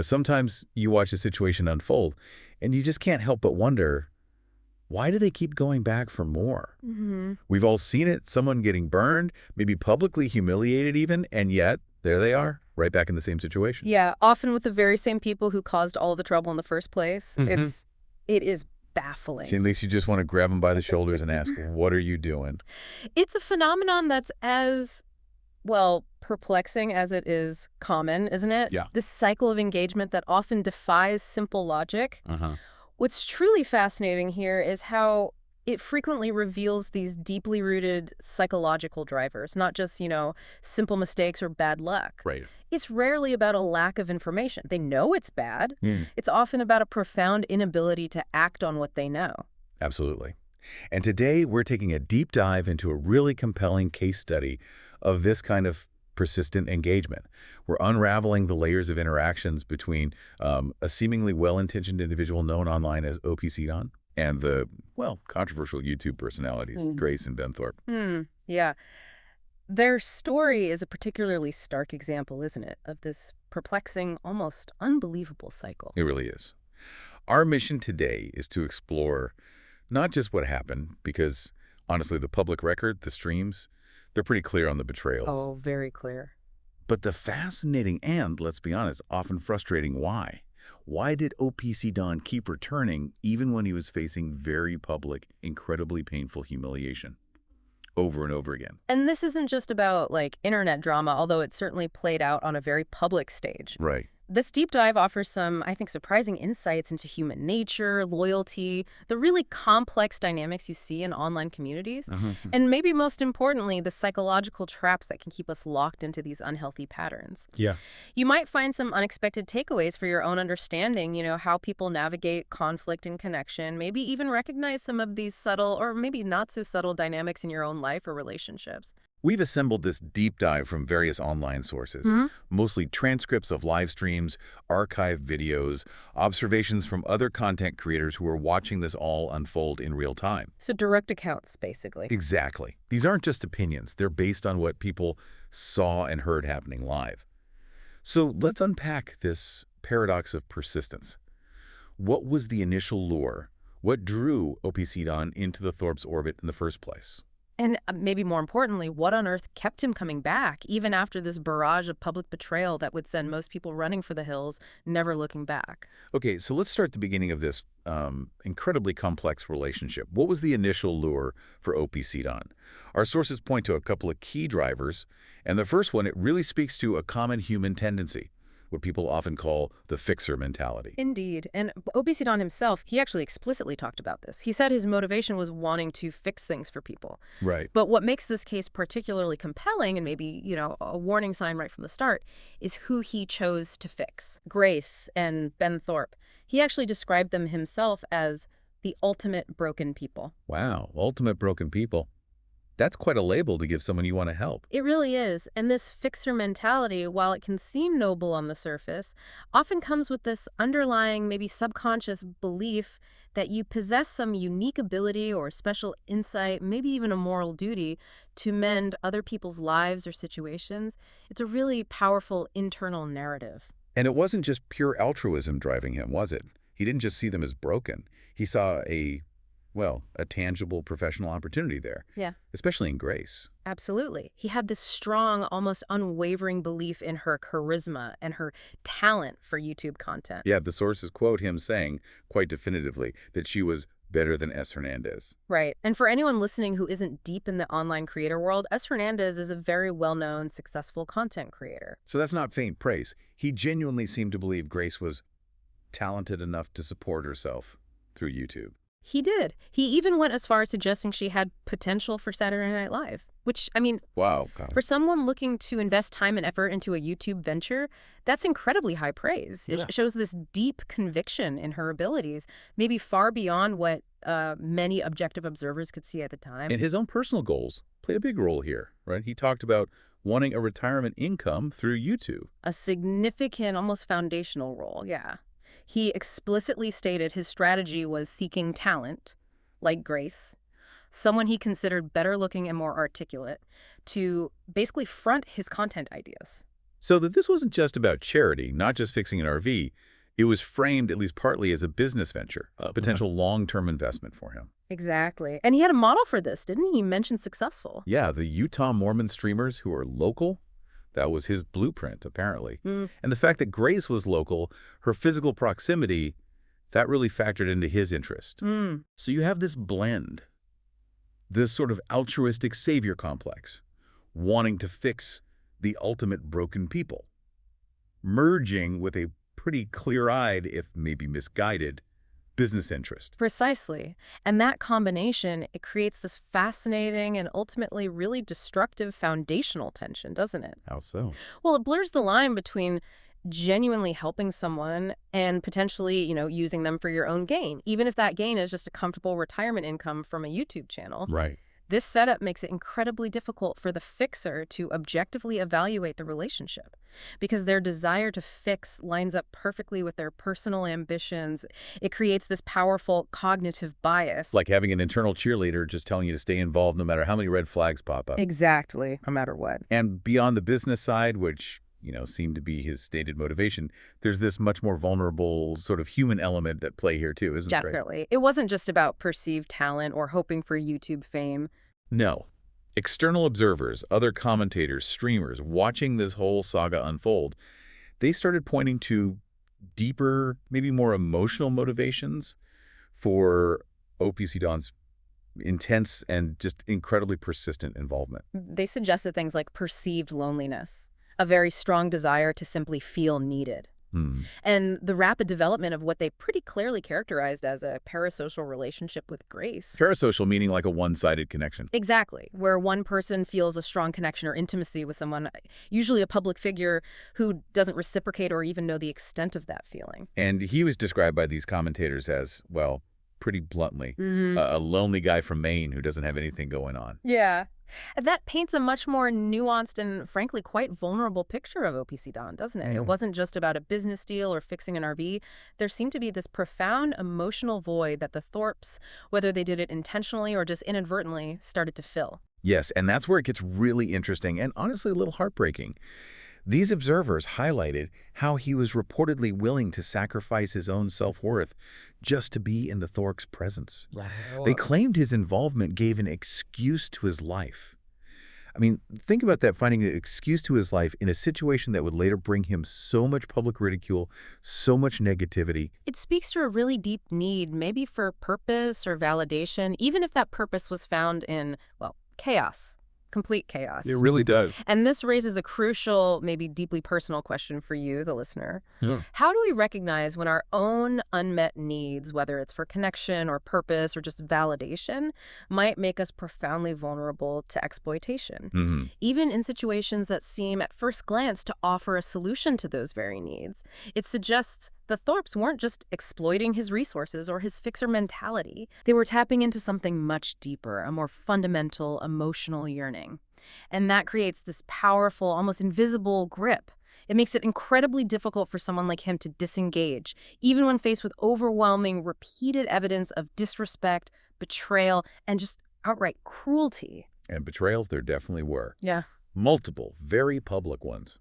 Sometimes you watch a situation unfold, and you just can't help but wonder, why do they keep going back for more? We've all seen it, someone getting burned, maybe publicly humiliated even, and yet, there they are, right back in the same situation. Yeah, often with the very same people who caused all the trouble in the first place. It is baffling. Seems like you just want to grab them by the shoulders and ask, what are you doing? It's a phenomenon that's as, well, perplexing as it is common, isn't it? Yeah. This cycle of engagement that often defies simple logic. What's truly fascinating here is how it frequently reveals these deeply rooted psychological drivers, not just, simple mistakes or bad luck. Right. It's rarely about a lack of information. They know it's bad. It's often about a profound inability to act on what they know. Absolutely. And today we're taking a deep dive into a really compelling case study of this kind of persistent engagement. We're unraveling the layers of interactions between a seemingly well-intentioned individual known online as OPCDon and the, controversial YouTube personalities, Grace and Ben Thorpe. Yeah. Their story is a particularly stark example, isn't it, of this perplexing, almost unbelievable cycle. It really is. Our mission today is to explore not just what happened, because honestly, the public record, the streams, they're pretty clear on the betrayals. Oh, very clear. But the fascinating and, let's be honest, often frustrating why. Why did OPCDon keep returning even when he was facing very public, incredibly painful humiliation? Over and over again. And this isn't just about, internet drama, although it certainly played out on a very public stage. Right. This deep dive offers some, I think, surprising insights into human nature, loyalty, the really complex dynamics you see in online communities, and maybe most importantly, the psychological traps that can keep us locked into these unhealthy patterns. Yeah. You might find some unexpected takeaways for your own understanding, how people navigate conflict and connection, maybe even recognize some of these subtle or maybe not so subtle dynamics in your own life or relationships. We've assembled this deep dive from various online sources, mostly transcripts of live streams, archived videos, observations from other content creators who are watching this all unfold in real time. So direct accounts, basically. Exactly. These aren't just opinions. They're based on what people saw and heard happening live. So let's unpack this paradox of persistence. What was the initial lure? What drew OPCDon into the Thorpe's orbit in the first place? And maybe more importantly, what on earth kept him coming back, even after this barrage of public betrayal that would send most people running for the hills, never looking back? Okay, so let's start at the beginning of this incredibly complex relationship. What was the initial lure for OPCDon? Our sources point to a couple of key drivers, and the first one, it really speaks to a common human tendency, what people often call the fixer mentality. Indeed. And OPCDon himself, he actually explicitly talked about this. He said his motivation was wanting to fix things for people. Right. But what makes this case particularly compelling and maybe, a warning sign right from the start is who he chose to fix. Grace and Ben Thorpe. He actually described them himself as the ultimate broken people. Wow, ultimate broken people. That's quite a label to give someone you want to help. It really is. And this fixer mentality, while it can seem noble on the surface, often comes with this underlying, maybe subconscious belief that you possess some unique ability or special insight, maybe even a moral duty, to mend other people's lives or situations. It's a really powerful internal narrative. And it wasn't just pure altruism driving him, was it? He didn't just see them as broken. He saw a tangible professional opportunity there. Yeah. Especially in Grace. Absolutely. He had this strong, almost unwavering belief in her charisma and her talent for YouTube content. Yeah, the sources quote him saying quite definitively that she was better than S. Hernandez. Right. And for anyone listening who isn't deep in the online creator world, S. Hernandez is a very well-known, successful content creator. So that's not faint praise. He genuinely seemed to believe Grace was talented enough to support herself through YouTube. He did. He even went as far as suggesting she had potential for Saturday Night Live, which, Wow. For someone looking to invest time and effort into a YouTube venture, that's incredibly high praise. It shows this deep conviction in her abilities, maybe far beyond what many objective observers could see at the time. And his own personal goals played a big role here, right? He talked about wanting a retirement income through YouTube. A significant, almost foundational role, yeah. He explicitly stated his strategy was seeking talent, like Grace, someone he considered better looking and more articulate, to basically front his content ideas. So that this wasn't just about charity, not just fixing an RV. It was framed, at least partly, as a business venture, a potential long-term investment for him. Exactly. And he had a model for this, didn't he? You mentioned successful. Yeah, the Utah Mormon streamers who are local, that was his blueprint, apparently. Mm. And the fact that Grace was local, her physical proximity, that really factored into his interest. Mm. So you have this blend, this sort of altruistic savior complex, wanting to fix the ultimate broken people, merging with a pretty clear-eyed, if maybe misguided, business interest. Precisely. And that combination, it creates this fascinating and ultimately really destructive foundational tension, doesn't it? How so? Well, it blurs the line between genuinely helping someone and potentially, using them for your own gain, even if that gain is just a comfortable retirement income from a YouTube channel. Right. This setup makes it incredibly difficult for the fixer to objectively evaluate the relationship because their desire to fix lines up perfectly with their personal ambitions. It creates this powerful cognitive bias. Like having an internal cheerleader just telling you to stay involved no matter how many red flags pop up. Exactly, no matter what. And beyond the business side, which, seemed to be his stated motivation, there's this much more vulnerable sort of human element at play here too, isn't it? Definitely. It wasn't just about perceived talent or hoping for YouTube fame. No. External observers, other commentators, streamers, watching this whole saga unfold, they started pointing to deeper, maybe more emotional motivations for OPCDon's intense and just incredibly persistent involvement. They suggested things like perceived loneliness, a very strong desire to simply feel needed, and the rapid development of what they pretty clearly characterized as a parasocial relationship with Grace. Parasocial meaning like a one-sided connection. Exactly, where one person feels a strong connection or intimacy with someone, usually a public figure, who doesn't reciprocate or even know the extent of that feeling. And he was described by these commentators as, well, pretty bluntly, a lonely guy from Maine who doesn't have anything going on. Yeah. And that paints a much more nuanced and, frankly, quite vulnerable picture of OPCDon, doesn't it? It wasn't just about a business deal or fixing an RV. There seemed to be this profound emotional void that the Thorpes, whether they did it intentionally or just inadvertently, started to fill. Yes, and that's where it gets really interesting and honestly a little heartbreaking. These observers highlighted how he was reportedly willing to sacrifice his own self-worth just to be in the Thorpes' presence. They claimed his involvement gave an excuse to his life. I mean, think about that, finding an excuse to his life in a situation that would later bring him so much public ridicule, so much negativity. It speaks to a really deep need, maybe for purpose or validation, even if that purpose was found in, well, chaos. Complete chaos. It really does. And this raises a crucial, maybe deeply personal question for you, the listener. Yeah. How do we recognize when our own unmet needs, whether it's for connection or purpose or just validation, might make us profoundly vulnerable to exploitation? Even in situations that seem at first glance to offer a solution to those very needs. It suggests the Thorpes weren't just exploiting his resources or his fixer mentality. They were tapping into something much deeper, a more fundamental emotional yearning. And that creates this powerful, almost invisible grip. It makes it incredibly difficult for someone like him to disengage, even when faced with overwhelming, repeated evidence of disrespect, betrayal, and just outright cruelty. And betrayals there definitely were. Yeah. Multiple, very public ones.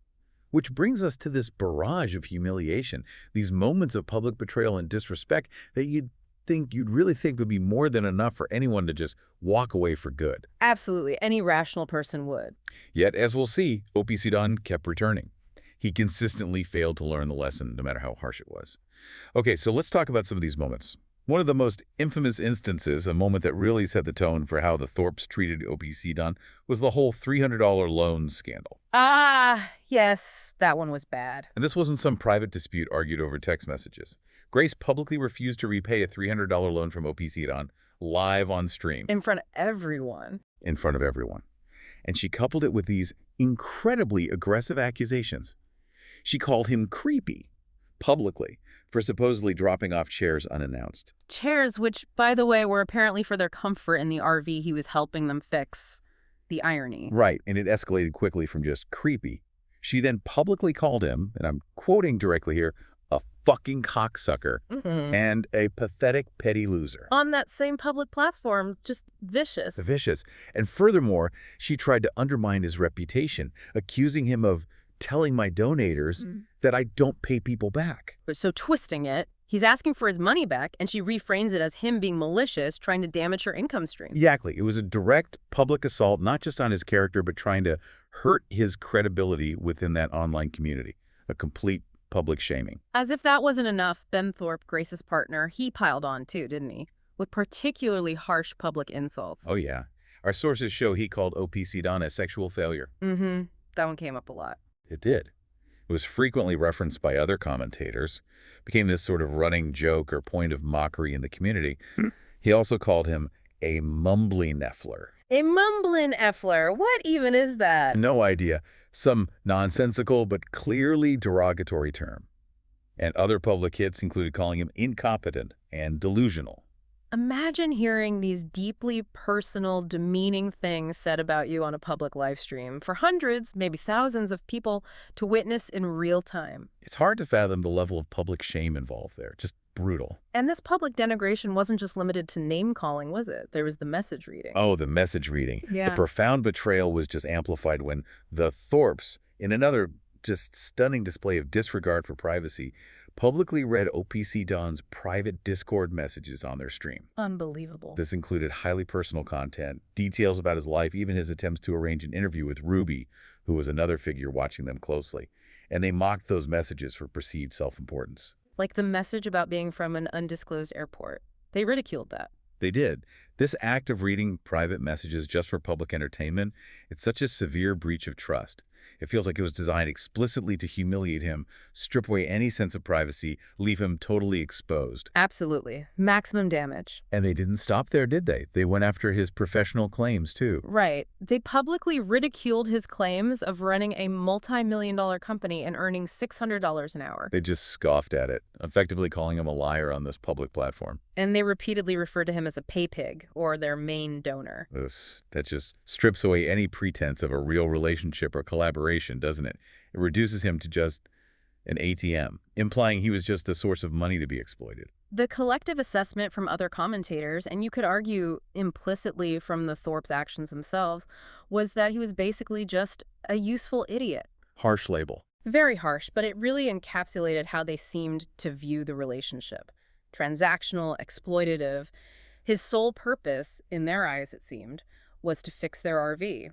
Which brings us to this barrage of humiliation, these moments of public betrayal and disrespect that you'd really think would be more than enough for anyone to just walk away for good. Absolutely. Any rational person would. Yet, as we'll see, OPCDon kept returning. He consistently failed to learn the lesson, no matter how harsh it was. Okay, so let's talk about some of these moments. One of the most infamous instances, a moment that really set the tone for how the Thorpes treated OPCDon, was the whole $300 loan scandal. Ah, yes, that one was bad. And this wasn't some private dispute argued over text messages. Grace publicly refused to repay a $300 loan from OPCDon live on stream. In front of everyone. In front of everyone. And she coupled it with these incredibly aggressive accusations. She called him creepy, publicly, for supposedly dropping off chairs unannounced. Chairs, which, by the way, were apparently for their comfort in the RV he was helping them fix. The irony. Right, and it escalated quickly from just creepy. She then publicly called him, and I'm quoting directly here, a fucking cocksucker and a pathetic petty loser. On that same public platform, just vicious. Vicious. And furthermore, she tried to undermine his reputation, accusing him of telling my donators that I don't pay people back. So twisting it, he's asking for his money back, and she reframes it as him being malicious, trying to damage her income stream. Exactly. It was a direct public assault, not just on his character, but trying to hurt his credibility within that online community. A complete public shaming. As if that wasn't enough, Ben Thorpe, Grace's partner, he piled on too, didn't he? With particularly harsh public insults. Oh, yeah. Our sources show he called OPCDon a sexual failure. That one came up a lot. It did. It was frequently referenced by other commentators, became this sort of running joke or point of mockery in the community. He also called him a mumbling Neffler. A mumbling Effler. What even is that? No idea. Some nonsensical but clearly derogatory term. And other public hits included calling him incompetent and delusional. Imagine hearing these deeply personal, demeaning things said about you on a public live stream for hundreds, maybe thousands of people to witness in real time. It's hard to fathom the level of public shame involved there. Just brutal. And this public denigration wasn't just limited to name-calling, was it? There was the message reading. Oh, the message reading. Yeah. The profound betrayal was just amplified when the Thorpes, in another just stunning display of disregard for privacy, publicly read OPCDon's private Discord messages on their stream. Unbelievable. This included highly personal content, details about his life, even his attempts to arrange an interview with Ruby, who was another figure watching them closely. And they mocked those messages for perceived self-importance. Like the message about being from an undisclosed airport. They ridiculed that. They did. This act of reading private messages just for public entertainment, it's such a severe breach of trust. It feels like it was designed explicitly to humiliate him, strip away any sense of privacy, leave him totally exposed. Absolutely. Maximum damage. And they didn't stop there, did they? They went after his professional claims, too. Right. They publicly ridiculed his claims of running a multi-million-dollar company and earning $600 an hour. They just scoffed at it, effectively calling him a liar on this public platform. And they repeatedly referred to him as a pay pig, or their main donor. Ugh, that just strips away any pretense of a real relationship or collaboration, doesn't it? It reduces him to just an ATM, implying he was just a source of money to be exploited. The collective assessment from other commentators, and you could argue implicitly from the Thorpe's actions themselves, was that he was basically just a useful idiot. Harsh label. Very harsh, but it really encapsulated how they seemed to view the relationship. Transactional, exploitative. His sole purpose, in their eyes it seemed, was to fix their RV.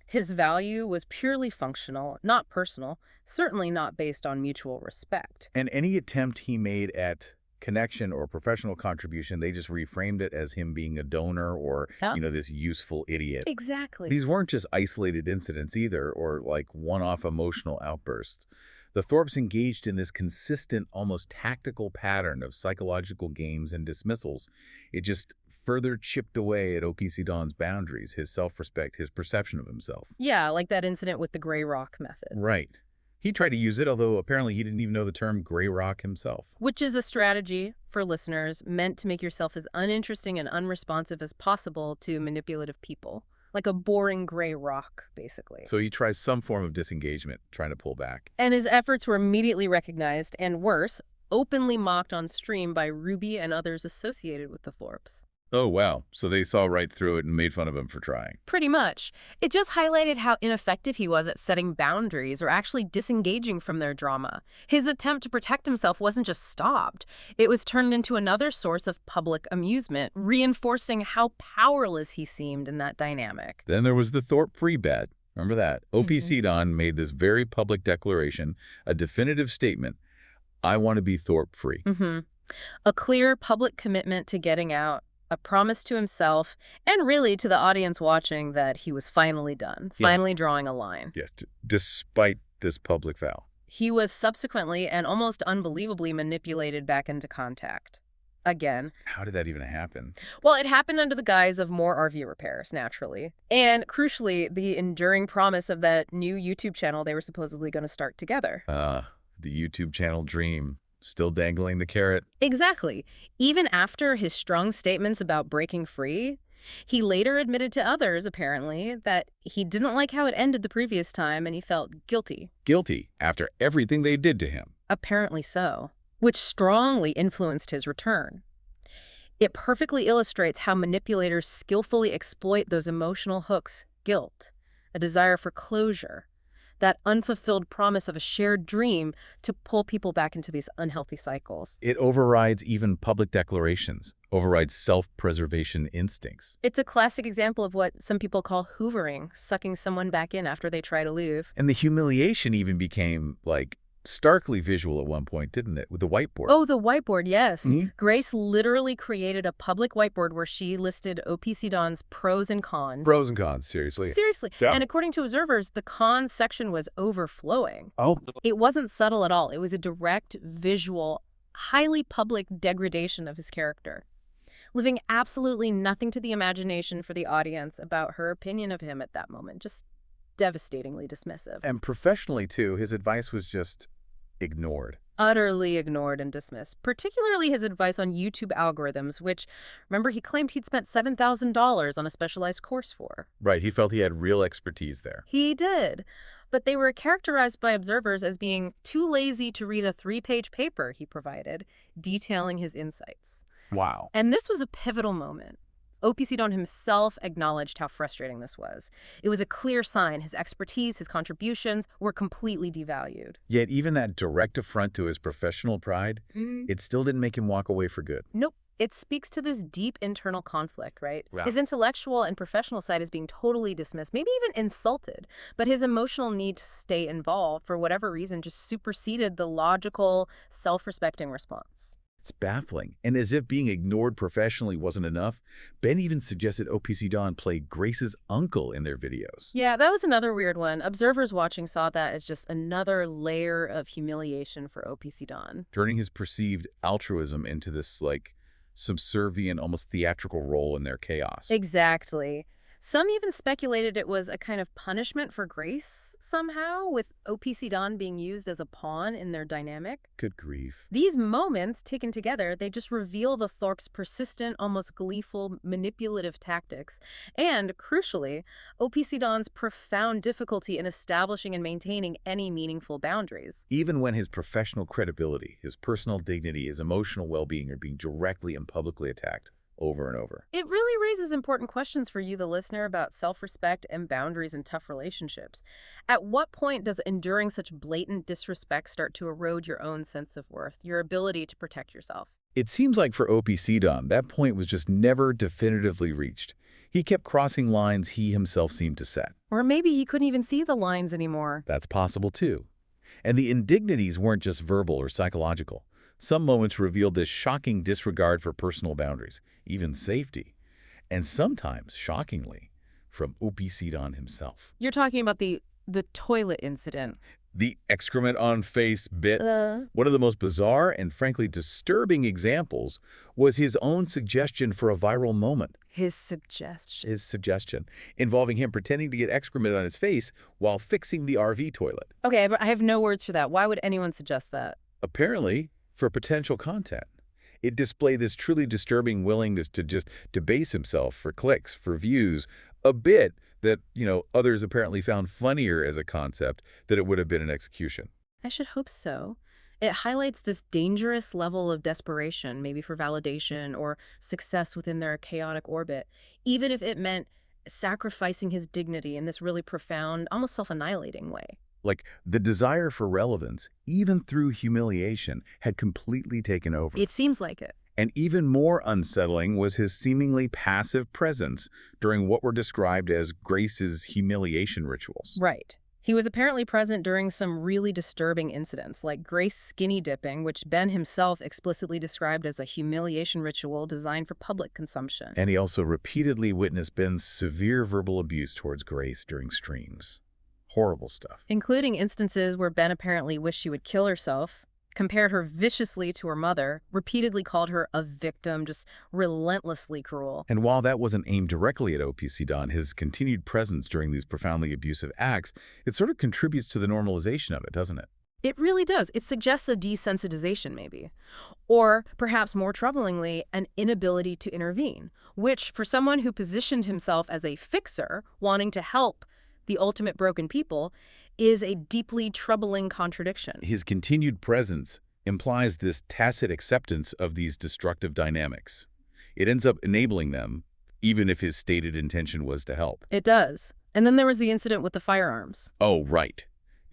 His value was purely functional, not personal, certainly not based on mutual respect. And any attempt he made at connection or professional contribution, they just reframed it as him being a donor or, this useful idiot. Exactly. These weren't just isolated incidents either, or like one-off emotional outbursts. The Thorpes engaged in this consistent, almost tactical pattern of psychological games and dismissals. It just further chipped away at OPCDon's boundaries, his self-respect, his perception of himself. Yeah, like that incident with the gray rock method. Right. He tried to use it, although apparently he didn't even know the term gray rock himself. Which is a strategy, for listeners, meant to make yourself as uninteresting and unresponsive as possible to manipulative people. Like a boring gray rock, basically. So he tries some form of disengagement, trying to pull back. And his efforts were immediately recognized, and worse, openly mocked on stream by Ruby and others associated with the Thorpes. Oh, wow. So they saw right through it and made fun of him for trying. Pretty much. It just highlighted how ineffective he was at setting boundaries or actually disengaging from their drama. His attempt to protect himself wasn't just stopped. It was turned into another source of public amusement, reinforcing how powerless he seemed in that dynamic. Then there was the Thorpe free bet. Remember that? OPCDon made this very public declaration, a definitive statement. I want to be Thorpe free. A clear public commitment to getting out. A promise to himself, and really to the audience watching, that he was finally done, finally drawing a line. Yes, despite this public vow. He was subsequently and almost unbelievably manipulated back into contact. Again. How did that even happen? Well, it happened under the guise of more RV repairs, naturally. And crucially, the enduring promise of that new YouTube channel they were supposedly going to start together. The YouTube channel dream. Still dangling the carrot. Exactly. Even after his strong statements about breaking free, he later admitted to others, apparently, that he didn't like how it ended the previous time and he felt guilty. Guilty after everything they did to him. Apparently so, which strongly influenced his return. It perfectly illustrates how manipulators skillfully exploit those emotional hooks, guilt, a desire for closure, that unfulfilled promise of a shared dream to pull people back into these unhealthy cycles. It overrides even public declarations, overrides self-preservation instincts. It's a classic example of what some people call hoovering, sucking someone back in after they try to leave. And the humiliation even became, like, starkly visual at one point, didn't it, with the whiteboard? Oh, the whiteboard, yes. Mhm. Grace literally created a public whiteboard where she listed OPCDon's pros and cons. Pros and cons, seriously. Seriously. Yeah. And according to observers, the cons section was overflowing. Oh, It wasn't subtle at all. It was a direct, visual, highly public degradation of his character, leaving absolutely nothing to the imagination for the audience about her opinion of him at that moment. Just devastatingly dismissive. and professionally, too, his advice was just ignored. Utterly ignored and dismissed, particularly his advice on YouTube algorithms, which, remember, he claimed he'd spent $7,000 on a specialized course for. Right, he felt he had real expertise there. He did. But they were characterized by observers as being too lazy to read a 3-page paper he provided, detailing his insights. Wow. And this was a pivotal moment. OPCDon himself acknowledged how frustrating this was. It was a clear sign his expertise, his contributions were completely devalued. Yet even that direct affront to his professional pride, it still didn't make him walk away for good. Nope. It speaks to this deep internal conflict, right? Wow. His intellectual and professional side is being totally dismissed, maybe even insulted, but his emotional need to stay involved, for whatever reason, just superseded the logical, self-respecting response. It's baffling. And as if being ignored professionally wasn't enough, Ben even suggested OPCDon play Grace's uncle in their videos. Yeah, that was another weird one. Observers watching saw that as just another layer of humiliation for OPCDon. Turning his perceived altruism into this, like, subservient, almost theatrical role in their chaos. Exactly. Some even speculated it was a kind of punishment for Grace somehow, with OPCDon being used as a pawn in their dynamic. Good grief. These moments, taken together, they just reveal the Thorp's persistent, almost gleeful, manipulative tactics, and, crucially, OPCDon's profound difficulty in establishing and maintaining any meaningful boundaries. Even when his professional credibility, his personal dignity, his emotional well-being are being directly and publicly attacked over and over. It really raises important questions for you, the listener, about self-respect and boundaries in tough relationships. At what point does enduring such blatant disrespect start to erode your own sense of worth, your ability to protect yourself? It seems like for OPCDon, that point was just never definitively reached. He kept crossing lines he himself seemed to set. Or maybe he couldn't even see the lines anymore. That's possible too. And the indignities weren't just verbal or psychological. Some moments revealed this shocking disregard for personal boundaries, even safety, and sometimes, shockingly, from OPCDon himself. You're talking about the toilet incident. The excrement on face bit. One of the most bizarre and frankly disturbing examples was his own suggestion for a viral moment. His suggestion. His suggestion, involving him pretending to get excrement on his face while fixing the RV toilet. Okay, but I have no words for that. Why would anyone suggest that? Apparently, for potential content. It displayed this truly disturbing willingness to just debase himself for clicks, for views, a bit that, others apparently found funnier as a concept than it would have been in execution. I should hope so. It highlights this dangerous level of desperation, maybe for validation or success within their chaotic orbit, even if it meant sacrificing his dignity in this really profound, almost self-annihilating way. Like, the desire for relevance, even through humiliation, had completely taken over. It seems like it. And even more unsettling was his seemingly passive presence during what were described as Grace's humiliation rituals. Right. He was apparently present during some really disturbing incidents, like Grace skinny dipping, which Ben himself explicitly described as a humiliation ritual designed for public consumption. And he also repeatedly witnessed Ben's severe verbal abuse towards Grace during streams. Horrible stuff. Including instances where Ben apparently wished she would kill herself, compared her viciously to her mother, repeatedly called her a victim, just relentlessly cruel. And while that wasn't aimed directly at OPCDon, his continued presence during these profoundly abusive acts, it sort of contributes to the normalization of it, doesn't it? It really does. It suggests a desensitization, maybe. Or, perhaps more troublingly, an inability to intervene, which, for someone who positioned himself as a fixer, wanting to help the ultimate broken people, is a deeply troubling contradiction. His continued presence implies this tacit acceptance of these destructive dynamics. It ends up enabling them, even if his stated intention was to help. It does. And then there was the incident with the firearms. Oh, right.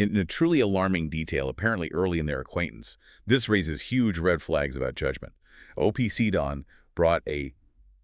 In a truly alarming detail, apparently early in their acquaintance, this raises huge red flags about judgment. OPCDon brought a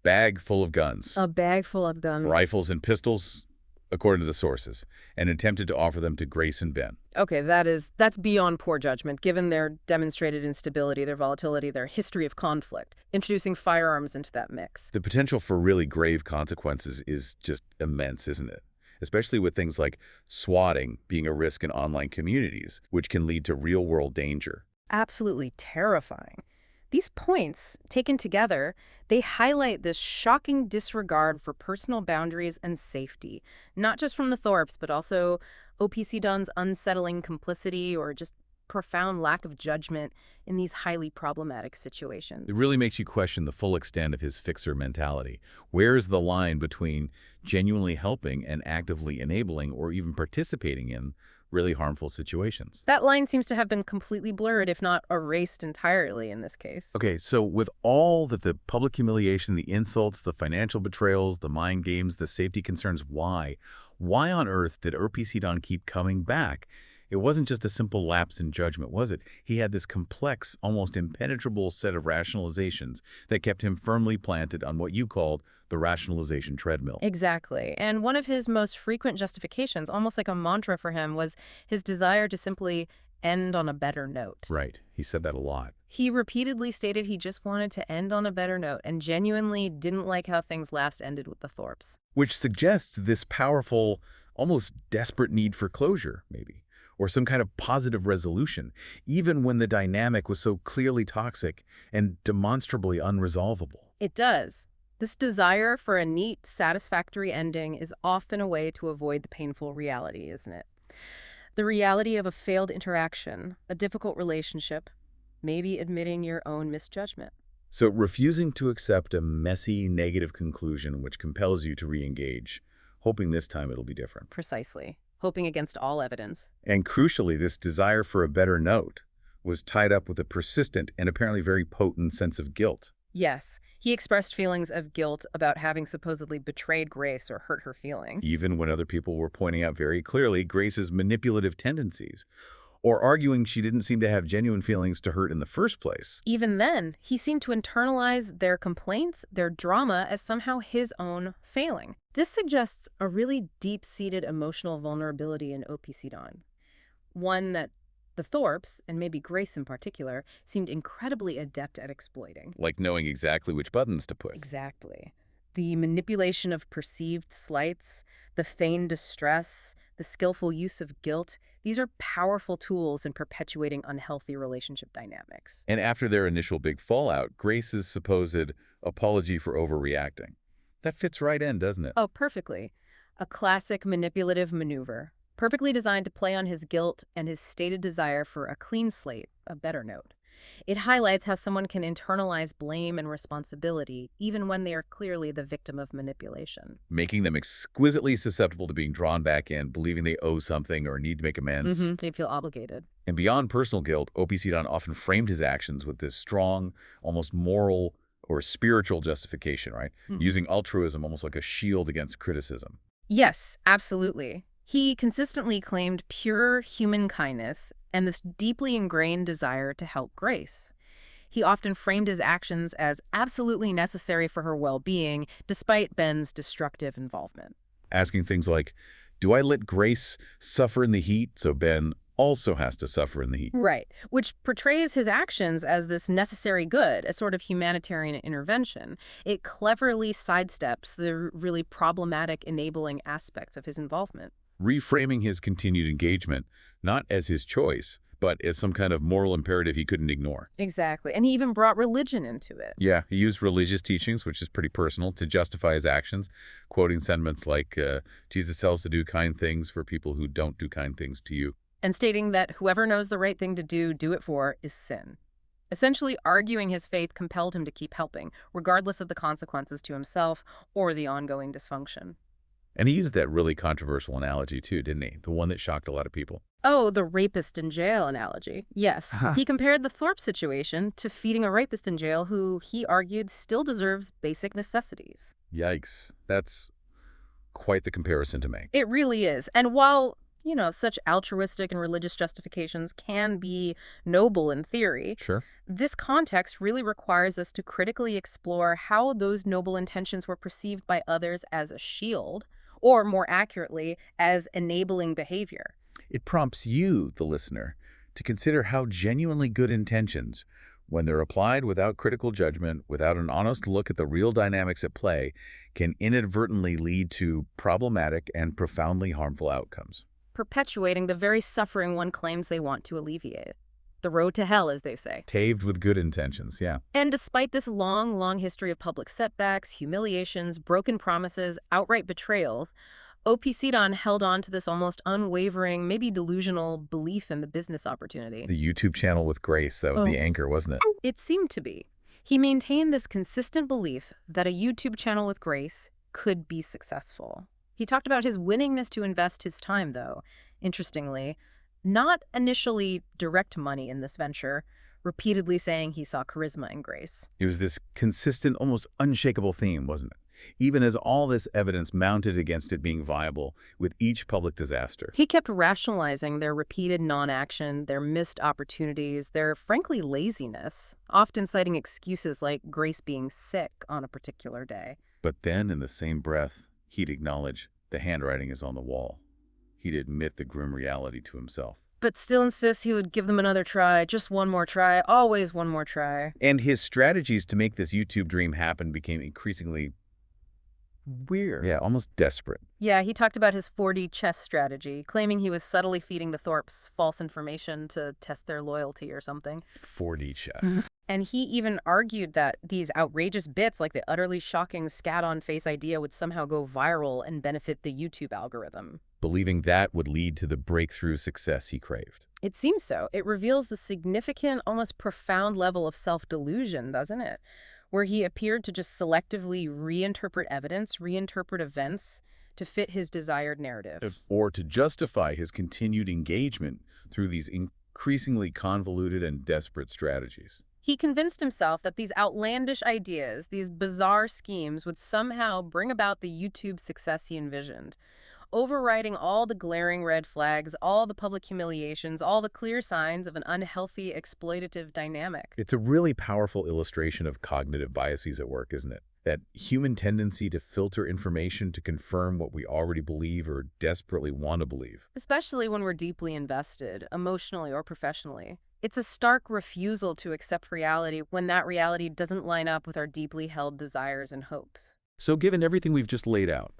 bag full of guns, A bag full of them. rifles and pistols, according to the sources, and attempted to offer them to Grace and Ben. Okay, that's beyond poor judgment, given their demonstrated instability, their volatility, their history of conflict. Introducing firearms into that mix. The potential for really grave consequences is just immense, isn't it? Especially with things like swatting being a risk in online communities, which can lead to real-world danger. Absolutely terrifying. These points, taken together, they highlight this shocking disregard for personal boundaries and safety, not just from the Thorpes, but also OPC Don's unsettling complicity or just profound lack of judgment in these highly problematic situations. It really makes you question the full extent of his fixer mentality. Where is the line between genuinely helping and actively enabling or even participating in really harmful situations? That line seems to have been completely blurred, if not erased entirely in this case. Okay, so with all that the public humiliation, the insults, the financial betrayals, the mind games, the safety concerns, why? Why on earth did Don keep coming back? It wasn't just a simple lapse in judgment, was it? He had this complex, almost impenetrable set of rationalizations that kept him firmly planted on what you called the rationalization treadmill. Exactly. And one of his most frequent justifications, almost like a mantra for him, was his desire to simply end on a better note. Right. He said that a lot. He repeatedly stated he just wanted to end on a better note and genuinely didn't like how things last ended with the Thorpes. Which suggests this powerful, almost desperate need for closure, maybe, or some kind of positive resolution, even when the dynamic was so clearly toxic and demonstrably unresolvable. It does. This desire for a neat, satisfactory ending is often a way to avoid the painful reality, isn't it? The reality of a failed interaction, a difficult relationship, maybe admitting your own misjudgment. So refusing to accept a messy, negative conclusion which compels you to re-engage, hoping this time it'll be different. Precisely. Hoping against all evidence. And crucially, this desire for a better note was tied up with a persistent and apparently very potent sense of guilt. Yes, he expressed feelings of guilt about having supposedly betrayed Grace or hurt her feelings. Even when other people were pointing out very clearly Grace's manipulative tendencies, or arguing she didn't seem to have genuine feelings to hurt in the first place. Even then, he seemed to internalize their complaints, their drama, as somehow his own failing. This suggests a really deep-seated emotional vulnerability in OPCDon, one that the Thorpes, and maybe Grace in particular, seemed incredibly adept at exploiting. Like knowing exactly which buttons to push. Exactly. The manipulation of perceived slights, the feigned distress, the skillful use of guilt, these are powerful tools in perpetuating unhealthy relationship dynamics. And after their initial big fallout, Grace's supposed apology for overreacting. That fits right in, doesn't it? Oh, perfectly. A classic manipulative maneuver, perfectly designed to play on his guilt and his stated desire for a clean slate, a better note. It highlights how someone can internalize blame and responsibility even when they are clearly the victim of manipulation. Making them exquisitely susceptible to being drawn back in, believing they owe something or need to make amends. They feel obligated. And beyond personal guilt, OPCDon often framed his actions with this strong, almost moral or spiritual justification, right? Using altruism almost like a shield against criticism. Yes, absolutely. He consistently claimed pure human kindness and this deeply ingrained desire to help Grace. He often framed his actions as absolutely necessary for her well-being, despite Ben's destructive involvement. Asking things like, do I let Grace suffer in the heat so Ben also has to suffer in the heat? Right, which portrays his actions as this necessary good, a sort of humanitarian intervention. It cleverly sidesteps the really problematic enabling aspects of his involvement. Reframing his continued engagement, not as his choice, but as some kind of moral imperative he couldn't ignore. Exactly, and he even brought religion into it. Yeah, he used religious teachings, which is pretty personal, to justify his actions, quoting sentiments like, Jesus tells to do kind things for people who don't do kind things to you. And stating that whoever knows the right thing to do it for, is sin. Essentially arguing his faith compelled him to keep helping, regardless of the consequences to himself or the ongoing dysfunction. And he used that really controversial analogy too, didn't he? The one that shocked a lot of people. Oh, the rapist in jail analogy. Yes, he compared the Thorpe situation to feeding a rapist in jail who, he argued, still deserves basic necessities. Yikes. That's quite the comparison to make. It really is. And while Such altruistic and religious justifications can be noble in theory. Sure. This context really requires us to critically explore how those noble intentions were perceived by others as a shield, or more accurately, as enabling behavior. It prompts you, the listener, to consider how genuinely good intentions, when they're applied without critical judgment, without an honest look at the real dynamics at play, can inadvertently lead to problematic and profoundly harmful outcomes. Perpetuating the very suffering one claims they want to alleviate. The road to hell, as they say. Paved with good intentions, yeah. And despite this long, long history of public setbacks, humiliations, broken promises, outright betrayals, OPCDon held on to this almost unwavering, maybe delusional belief in the business opportunity. The YouTube channel with Grace, that was the anchor, wasn't it? It seemed to be. He maintained this consistent belief that a YouTube channel with Grace could be successful. He talked about his willingness to invest his time, though, interestingly, not initially direct money in this venture, repeatedly saying he saw charisma in Grace. It was this consistent, almost unshakable theme, wasn't it? Even as all this evidence mounted against it being viable with each public disaster. He kept rationalizing their repeated non-action, their missed opportunities, their, frankly, laziness, often citing excuses like Grace being sick on a particular day. But then, in the same breath, he'd acknowledge the handwriting is on the wall. He'd admit the grim reality to himself. But still insists he would give them another try, just one more try, always one more try. And his strategies to make this YouTube dream happen became increasingly weird. Yeah, almost desperate. Yeah, he talked about his 4D chess strategy, claiming he was subtly feeding the Thorpes false information to test their loyalty or something. 4D chess. And he even argued that these outrageous bits, like the utterly shocking scat-on-face idea, would somehow go viral and benefit the YouTube algorithm. Believing that would lead to the breakthrough success he craved. It seems so. It reveals the significant, almost profound level of self-delusion, doesn't it? Where he appeared to just selectively reinterpret evidence, reinterpret events to fit his desired narrative. Or to justify his continued engagement through these increasingly convoluted and desperate strategies. He convinced himself that these outlandish ideas, these bizarre schemes, would somehow bring about the YouTube success he envisioned, overriding all the glaring red flags, all the public humiliations, all the clear signs of an unhealthy, exploitative dynamic. It's a really powerful illustration of cognitive biases at work, isn't it? That human tendency to filter information to confirm what we already believe or desperately want to believe. Especially when we're deeply invested, emotionally or professionally. It's a stark refusal to accept reality when that reality doesn't line up with our deeply held desires and hopes. So given everything we've just laid out,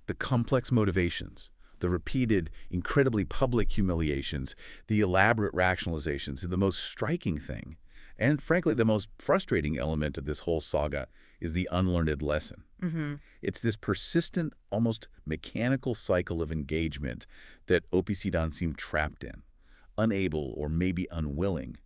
the complex motivations, the repeated, incredibly public humiliations, the elaborate rationalizations, the most striking thing, and frankly the most frustrating element of this whole saga, is the unlearned lesson. It's this persistent, almost mechanical cycle of engagement that OPCDon seemed trapped in, unable or maybe unwilling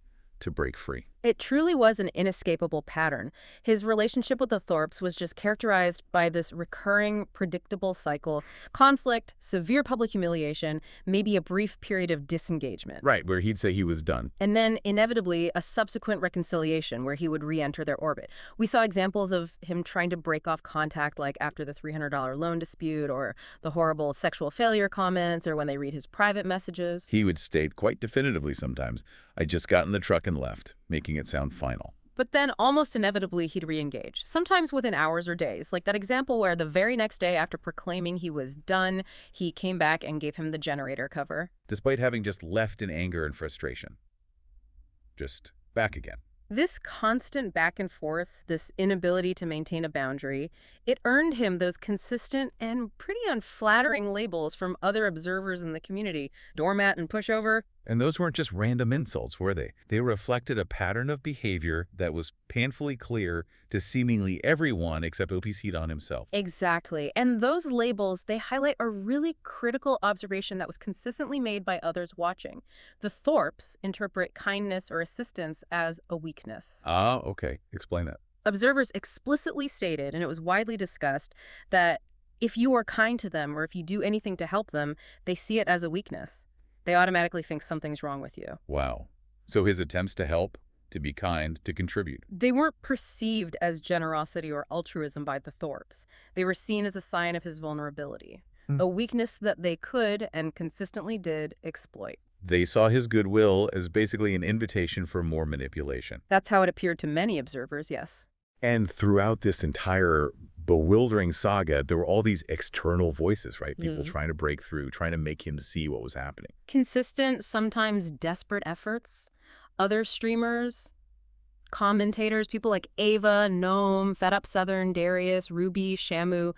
to break free. It truly was an inescapable pattern. His relationship with the Thorpes was just characterized by this recurring, predictable cycle: conflict, severe public humiliation, maybe a brief period of disengagement. Right, where he'd say he was done. And then, inevitably, a subsequent reconciliation where he would re-enter their orbit. We saw examples of him trying to break off contact, like after the $300 loan dispute, or the horrible sexual failure comments, or when they read his private messages. He would state quite definitively sometimes, "I just got in the truck and left," making it sound final. But then, almost inevitably, he'd re-engage, sometimes within hours or days, like that example where the very next day after proclaiming he was done, he came back and gave him the generator cover. Despite having just left in anger and frustration. Just back again. This constant back and forth, this inability to maintain a boundary, it earned him those consistent and pretty unflattering labels from other observers in the community: doormat and pushover. And those weren't just random insults, were they? They reflected a pattern of behavior that was painfully clear to seemingly everyone except OPCDon himself. Exactly. And those labels, they highlight a really critical observation that was consistently made by others watching. The Thorpes interpret kindness or assistance as a weakness. Ah, okay. Explain that. Observers explicitly stated, and it was widely discussed, that if you are kind to them or if you do anything to help them, they see it as a weakness. They automatically think something's wrong with you. Wow. So his attempts to help, to be kind, to contribute. They weren't perceived as generosity or altruism by the Thorpes. They were seen as a sign of his vulnerability. Hmm. a weakness that they could and consistently did exploit. They saw his goodwill as basically an invitation for more manipulation. That's how it appeared to many observers, yes. And throughout this entire bewildering saga, there were all these external voices, right? People Mhm. trying to break through, trying to make him see what was happening. Consistent, sometimes desperate efforts. Other streamers, commentators, people like Ava, Gnome, Fed Up Southern, Darius, Ruby, Shamu,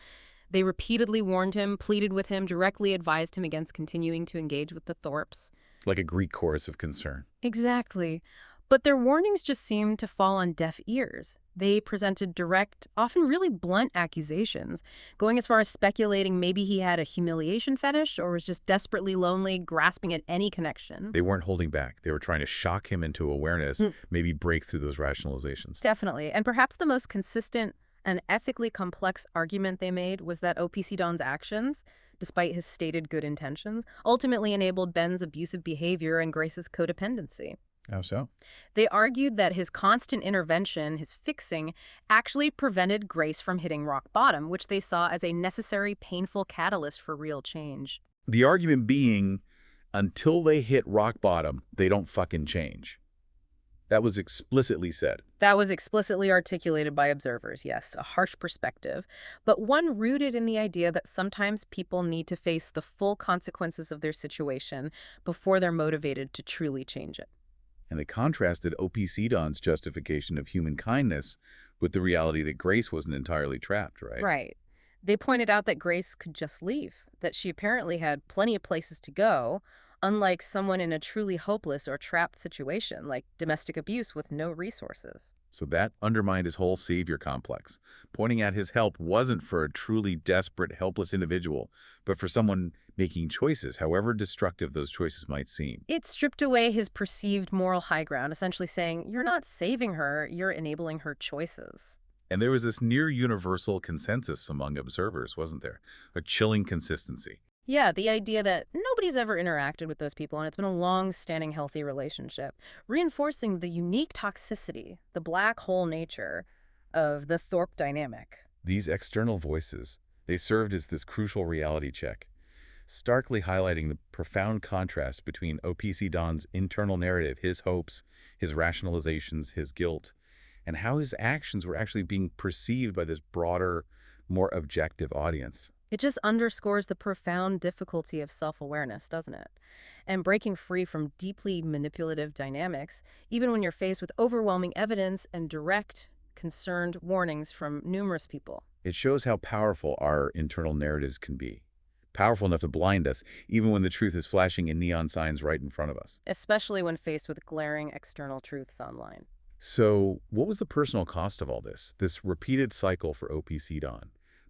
they repeatedly warned him, pleaded with him, directly advised him against continuing to engage with the Thorpes. Like a Greek chorus of concern. Exactly. But their warnings just seemed to fall on deaf ears. They presented direct, often really blunt accusations, going as far as speculating maybe he had a humiliation fetish or was just desperately lonely, grasping at any connection. They weren't holding back. They were trying to shock him into awareness, Mm. maybe break through those rationalizations. Definitely. And perhaps the most consistent and ethically complex argument they made was that OPCDon's actions, despite his stated good intentions, ultimately enabled Ben's abusive behavior and Grace's codependency. How so? They argued that his constant intervention, his fixing, actually prevented Grace from hitting rock bottom, which they saw as a necessary, painful catalyst for real change. The argument being, until they hit rock bottom, they don't fucking change. That was explicitly said. That was explicitly articulated by observers, yes, a harsh perspective, but one rooted in the idea that sometimes people need to face the full consequences of their situation before they're motivated to truly change it. And they contrasted OPCDon's justification of human kindness with the reality that Grace wasn't entirely trapped, right? Right. They pointed out that Grace could just leave, that she apparently had plenty of places to go, unlike someone in a truly hopeless or trapped situation, like domestic abuse with no resources. So that undermined his whole savior complex, pointing out his help wasn't for a truly desperate, helpless individual, but for someone making choices, however destructive those choices might seem. It stripped away his perceived moral high ground, essentially saying, you're not saving her, you're enabling her choices. And there was this near universal consensus among observers, wasn't there? A chilling consistency. Yeah, the idea that nobody's ever interacted with those people and it's been a long-standing healthy relationship, reinforcing the unique toxicity, the black hole nature of the Thorpe dynamic. These external voices, they served as this crucial reality check, starkly highlighting the profound contrast between OPCDon's internal narrative, his hopes, his rationalizations, his guilt, and how his actions were actually being perceived by this broader, more objective audience. It just underscores the profound difficulty of self-awareness, doesn't it? And breaking free from deeply manipulative dynamics, even when you're faced with overwhelming evidence and direct, concerned warnings from numerous people. It shows how powerful our internal narratives can be. Powerful enough to blind us, even when the truth is flashing in neon signs right in front of us. Especially when faced with glaring external truths online. So, what was the personal cost of all this repeated cycle for OPCDon,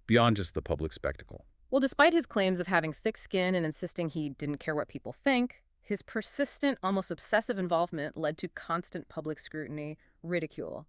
beyond just the public spectacle? Well, despite his claims of having thick skin and insisting he didn't care what people think, his persistent, almost obsessive involvement led to constant public scrutiny, ridicule.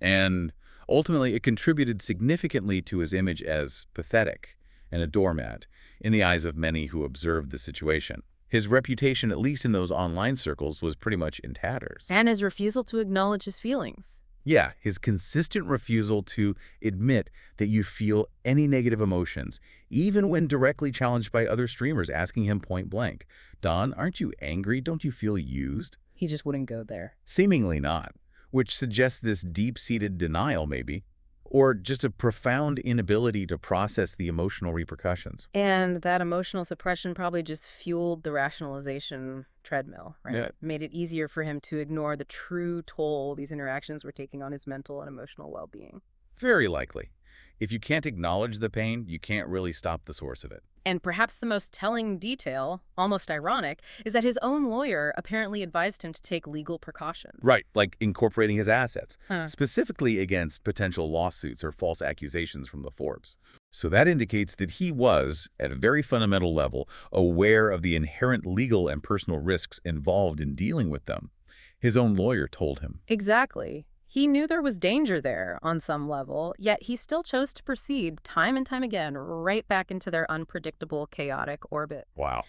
And ultimately, it contributed significantly to his image as pathetic and a doormat in the eyes of many who observed the situation. His reputation, at least in those online circles, was pretty much in tatters. And his refusal to acknowledge his feelings. Yeah, his consistent refusal to admit that you feel any negative emotions, even when directly challenged by other streamers asking him point blank, "Don, aren't you angry? Don't you feel used?" He just wouldn't go there. Seemingly not, which suggests this deep-seated denial maybe, or just a profound inability to process the emotional repercussions. And that emotional suppression probably just fueled the rationalization treadmill, right? Yeah. Made it easier for him to ignore the true toll these interactions were taking on his mental and emotional well-being. Very likely. If you can't acknowledge the pain, you can't really stop the source of it. And perhaps the most telling detail, almost ironic, is that his own lawyer apparently advised him to take legal precautions. Right, like incorporating his assets, Huh. specifically against potential lawsuits or false accusations from the Forbes. So that indicates that he was, at a very fundamental level, aware of the inherent legal and personal risks involved in dealing with them. His own lawyer told him. Exactly. He knew there was danger there on some level, yet he still chose to proceed time and time again right back into their unpredictable, chaotic orbit. Wow.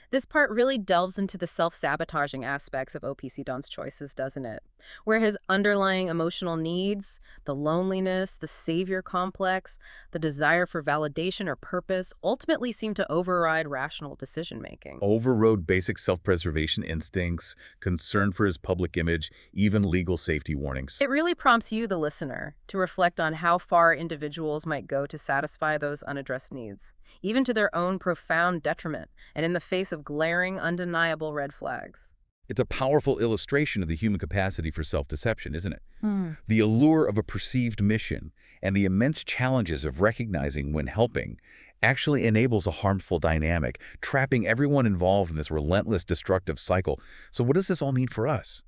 This part really delves into the self-sabotaging aspects of OPCDon's choices, doesn't it? Where his underlying emotional needs, the loneliness, the savior complex, the desire for validation or purpose ultimately seem to override rational decision-making. Overrode basic self-preservation instincts, concern for his public image, even legal safety warnings. It really prompts you, the listener, to reflect on how far individuals might go to satisfy those unaddressed needs, even to their own profound detriment, and in the face of glaring, undeniable red flags. It's a powerful illustration of the human capacity for self-deception, isn't it? Hmm. The allure of a perceived mission and the immense challenges of recognizing when helping actually enables a harmful dynamic, trapping everyone involved in this relentless destructive cycle. So what does this all mean for us?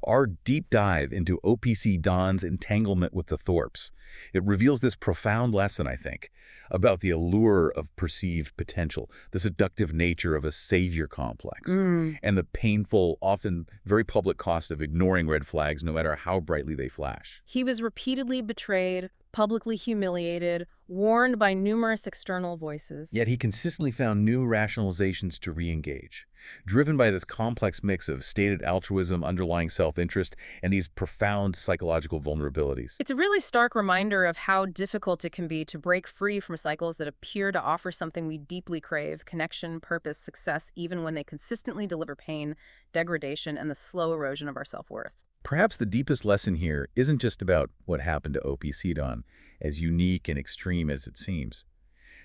Our deep dive into OPC Don's entanglement with the Thorpes. It reveals this profound lesson, I think, about the allure of perceived potential, the seductive nature of a savior complex, Mm. and the painful, often very public cost of ignoring red flags no matter how brightly they flash. He was repeatedly betrayed, publicly humiliated, warned by numerous external voices. Yet he consistently found new rationalizations to re-engage, driven by this complex mix of stated altruism, underlying self-interest, and these profound psychological vulnerabilities. It's a really stark reminder of how difficult it can be to break free from cycles that appear to offer something we deeply crave: connection, purpose, success, even when they consistently deliver pain, degradation, and the slow erosion of our self-worth. Perhaps the deepest lesson here isn't just about what happened to OPCDon, as unique and extreme as it seems.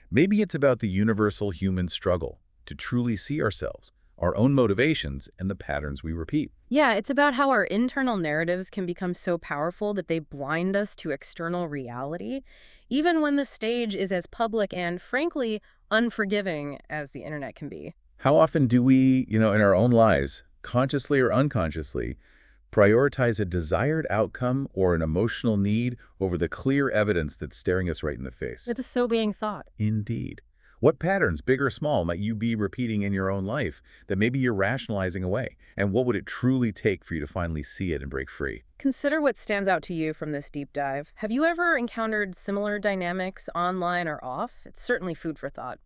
Maybe it's about the universal human struggle to truly see ourselves, our own motivations, and the patterns we repeat. Yeah, it's about how our internal narratives can become so powerful that they blind us to external reality, even when the stage is as public and, frankly, unforgiving as the internet can be. How often do we, in our own lives, consciously or unconsciously, prioritize a desired outcome or an emotional need over the clear evidence that's staring us right in the face? It's a sobering thought. Indeed. What patterns, big or small, might you be repeating in your own life that maybe you're rationalizing away? And what would it truly take for you to finally see it and break free? Consider what stands out to you from this deep dive. Have you ever encountered similar dynamics online or off? It's certainly food for thought.